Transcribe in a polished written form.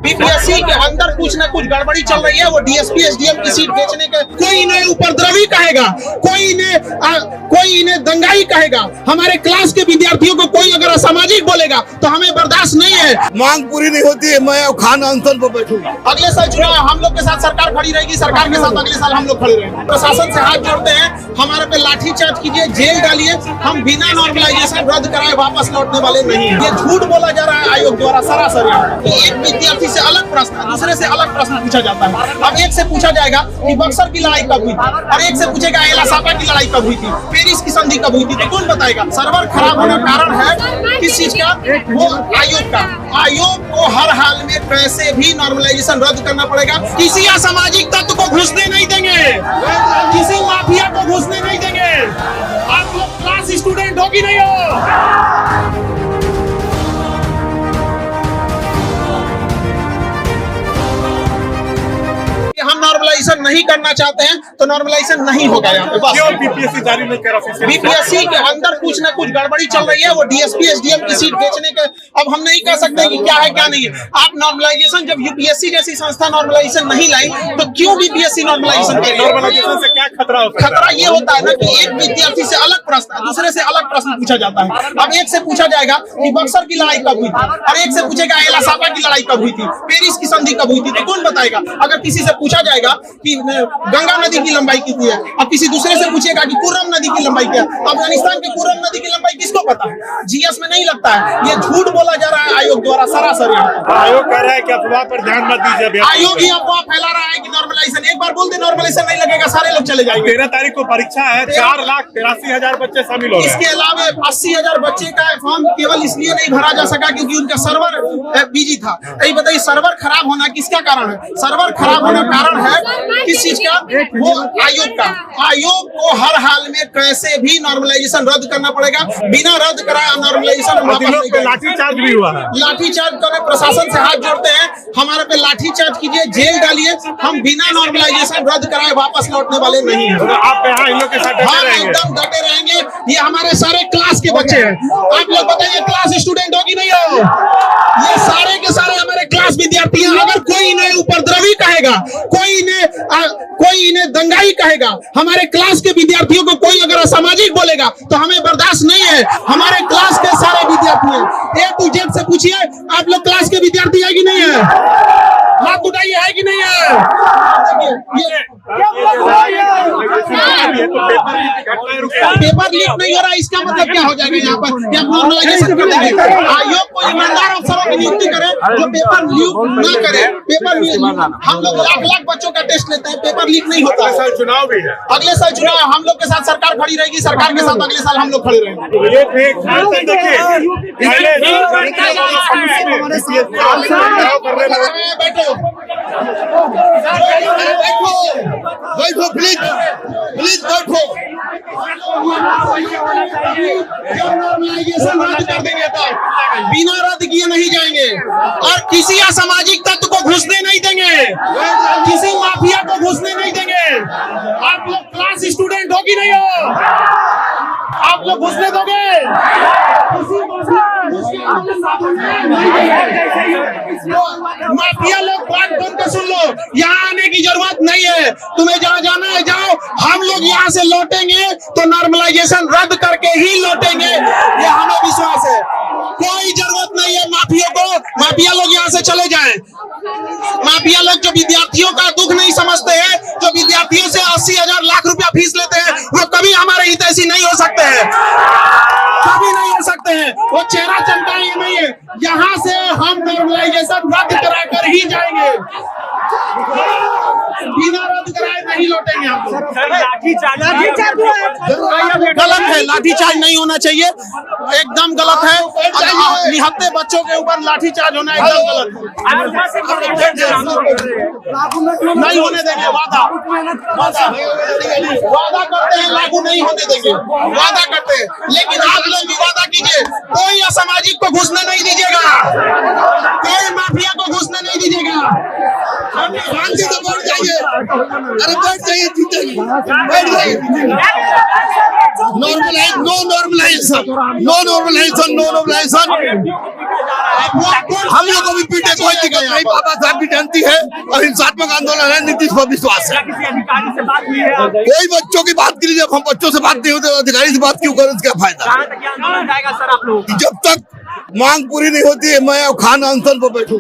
BPSC के अंदर कुछ न कुछ गड़बड़ी चल रही है। वो डीएसपी एसडीएम की सीट बेचने के, कोई इन्हें उपद्रवी कहेगा, कोई इन्हें दंगाई कहेगा। हमारे क्लास के विद्यार्थियों को कोई अगर असामाजिक बोलेगा तो हमें बर्दाश्त नहीं है। मांग पूरी नहीं होती है, मैं खान अनशन पर बैठूंगा। अगले साल चुनाव हम लोग के साथ सरकार खड़ी रहेगी, सरकार के साथ अगले साल हम लोग खड़े रहेंगे। प्रशासन से हाथ जोड़ते हैं, हमारे पे लाठीचार्ज कीजिए, जेल डालिए, हम बिना नॉर्मलाइजेशन रद्द कराए वापस लौटने वाले नहीं है। ये झूठ बोला जा रहा है आयोग द्वारा सरासर। एक विद्यार्थी से अलग प्रश्न, दूसरे से अलग प्रश्न पूछा जाता है। अब एक से पूछा जाएगा कि बक्सर की लड़ाई कब हुई थी, और एक से पूछेगा एला सापा की लड़ाई कब हुई थी, पेरिस की संधि कब हुई थी, तो कौन बताएगा? सर्वर खराब होने का कारण है किस चीज का? वो आयोग का। आयोग को हर हाल में कैसे भी नॉर्मलाइजेशन रद्द करना पड़ेगा। किसी असामाजिक तत्व को घुसने नहीं देंगे, किसी माफिया को घुसने नहीं देंगे। आप लोग क्लास स्टूडेंट हो कि नहीं हो? हम नॉर्मलाइजेशन नहीं करना चाहते हैं तो नॉर्मलाइजेशन नहीं होगा यहाँ पे। क्यों बीपीएससी जारी नहीं कर रहा? बीपीएससी के अंदर कुछ न कुछ गड़बड़ी चल रही है। वो डीएसपी एसडीएम की सीट बेचने के, अब हम नहीं कह सकते कि क्या है क्या नहीं है। आप नॉर्मलाइजेशन, जब यूपीएससी जैसी संस्था नॉर्मलाइजेशन नहीं लाई तो क्यों बीपीएससी नॉर्मलाइजेशन करेगी? नॉर्मलाइजेशन से क्या खतरा होता है? खतरा ये होता है ना कि एक विद्यार्थी से अलग प्रश्न, दूसरे से अलग प्रश्न पूछा जाता है। अब एक से पूछा जाएगा कि बक्सर की लड़ाई कब हुई थी, और एक से पूछेगा एला सापा की लड़ाई कब हुई थी, पेरिस की संधि कब हुई थी, तो कौन बताएगा? अगर किसी से पूछा जाएगा कि गंगा नदी की लंबाई कितनी है, अब किसी दूसरे से पूछेगा कि कुर्रम नदी की लंबाई क्या है, अफगानिस्तान के कुर्रम नदी की लंबाई किसको पता है? जीएस में नहीं लगता है। ये झूठ बोला जा रहा है आयोग द्वारा सरासर। आयोग कह रहा है कि अफवाह पर ध्यान मत दीजिए। आयोग ही अफवाह फैला रहा है कि नॉर्मलाइजेशन, एक बार बोल दे नॉर्मलाइजेशन नहीं लगेगा, सारे लोग चले जाएंगे। 13 तारीख को परीक्षा है, 4,83,000 बच्चे शामिल हो गए। इसके अलावा 80,000 बच्चे का फॉर्म केवल इसलिए नहीं भरा जा सका क्योंकि उनका सर्वर बिजी था। यही बताइए, सर्वर खराब होना किसका कारण है? सर्वर खराब होने का कारण है किस चीज का? वो आयोग का। आयोग को हर हाल में कैसे भी नॉर्मलाइजेशन रद्द करना पड़ेगा। बिना रद्द कराए नॉर्मलाइजेशन लाठीचार्ज भी हुआ है। लाठीचार्ज करने, प्रशासन से हाथ जोड़ते हैं, हमारे पे लाठीचार्ज कीजिए, जेल डालिए, हम बिना नॉर्मलाइजेशन रद्द कराए वापस लौटने वाले नहीं है। आप यहाँ इन लोग के साथ डटे रहेंगे? एकदम डटे रहेंगे। ये हमारे सारे क्लास के बच्चे हैं। आप लोग बताइए, क्लास स्टूडेंट हो कि नहीं हो? ये सारे के सारे हमारे क्लास विद्यार्थी हैं। अगर कोई इन्हें उपद्रवी कहेगा, कोई इन्हें दंगाई कहेगा, हमारे क्लास के विद्यार्थियों को कोई अगर असामाजिक बोलेगा तो हमें बर्दाश्त नहीं है। हमारे क्लास के सारे विद्यार्थी हैं। ए टू जेड से पूछिए, आप लोग क्लास के विद्यार्थी है कि नहीं है? हाथ उठाइए, है कि नहीं है? पेपर लीक नहीं हो रहा, इसका मतलब क्या हो जाएगा? यहाँ पर नॉर्मलाइजेशन कर देंगे। आयोग को ईमानदार अफसरों की नियुक्ति करे जो पेपर लीक न करे। पेपर हम लोग लाख बच्चों का टेस्ट लेते हैं, पेपर लीक नहीं होता है। चुनाव भी है, अगले साल चुनाव हम लोग के साथ सरकार खड़ी रहेगी, सरकार के साथ अगले साल हम लोग खड़े रहेंगे। बैठो प्लीज, प्लीज बैठो। नॉर्मलाइजेशन रद्द कर देंगे तो बिना रद्द किए नहीं जाएंगे, और किसी असामाजिक तत्व को घुसने नहीं देंगे, किसी माफिया को घुसने नहीं देंगे। आप लोग क्लास स्टूडेंट हो कि नहीं हो? आप लोग घुसने दोगे? माफिया लोग बात बंद कर सुन लो, यहाँ आने की जरूरत नहीं है। तुम्हें जहाँ जाना है जाओ, हम लोग यहाँ से लौटेंगे तो नॉर्मलाइजेशन रद्द करके ही लौटेंगे, ये हमें विश्वास है। कोई जरूरत नहीं है माफिया को, माफिया लोग यहाँ से चले जाएं। माफिया लोग जो विद्यार्थियों का दुख नहीं समझते हैं, जो विद्यार्थियों से 80,000 लाख रुपया फीस लेते हैं, वो कभी हमारे हितैषी नहीं हो सकते हैं, कभी नहीं हो सकते हैं। वो चेहरा चमकाएंगे नहीं है। यहाँ से हम नॉर्मलाइजेशन रद्द करा कर ही जाएंगे, बिना रद्द कराए नहीं लौटेंगे हम लोग। गलत है, लाठीचार्ज नहीं होना चाहिए, एकदम गलत है। निहत्थे बच्चों के ऊपर लाठीचार्ज होना एकदम गलत है। नहीं होने देंगे, वादा करते हैं, लागू नहीं होने देंगे, वादा करते हैं। लेकिन आप लोग भी वादा कीजिए, कोई असामाजिक को घुसने नहीं दीजिएगा, कोई माफिया को घुसने नहीं दीजिएगा। शांति से बैठ जाइए, अरे बैठ जाइए, जीतेंगे, बैठ जाइए। Normalise, no normalisation, no normalisation, no normalisation. हम लोग को भी पीटे, कोई दिक्कत नहीं। बाबा साहब की जयंती है और हिंसात्मक आंदोलन है, नीतीश पर विश्वास है। कोई बच्चों की बात के लिए, जब हम बच्चों से बात नहीं होते, अधिकारी से बात क्यों करें, क्या फायदा। जब तक मांग पूरी नहीं होती है, मैं खान अनशन पर बैठूं।